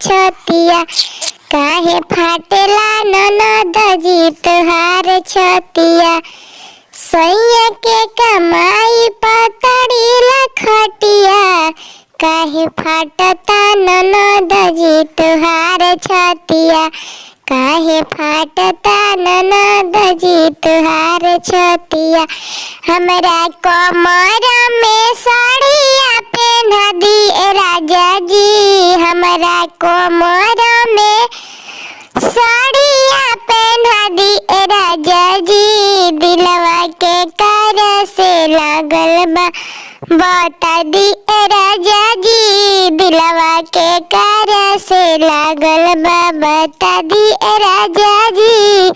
छतिया, काहे फाटेला ननद जी तुहार छतिया। सैया के कमाई पतड़ी लखटिया, काहे फाटता ननद जी तुहार छतिया, काहे फाटता ननद जी तुहार छतिया। हमरा कमर में साड़िया पहना दी राजा जी, हमरा कमर में साड़िया पहना दी राजा जी। दिलवा के कर से लागल बा बता दी राजा जी, दिलवा के कर से लागल बा बता दी राजा जी।